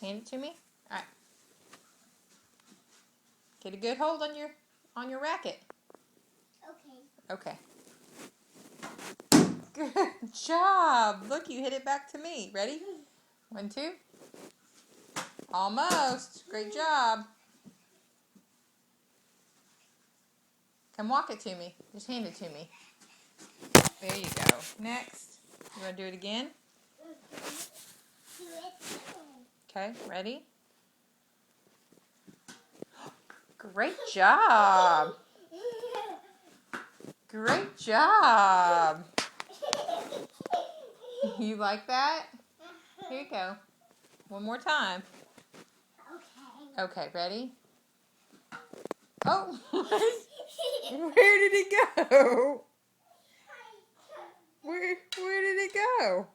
Hand it to me. All right. Get a good hold on your racket. Okay. Okay. Good job. Look, you hit it back to me. Ready? 1, 2. Almost. Great job. Come walk it to me. Just hand it to me. There you go. Next. You want to do it again? Okay, ready? Great job. Great job. You like that? Here you go. One more time. Okay, ready? Oh, where did it go? Where did it go?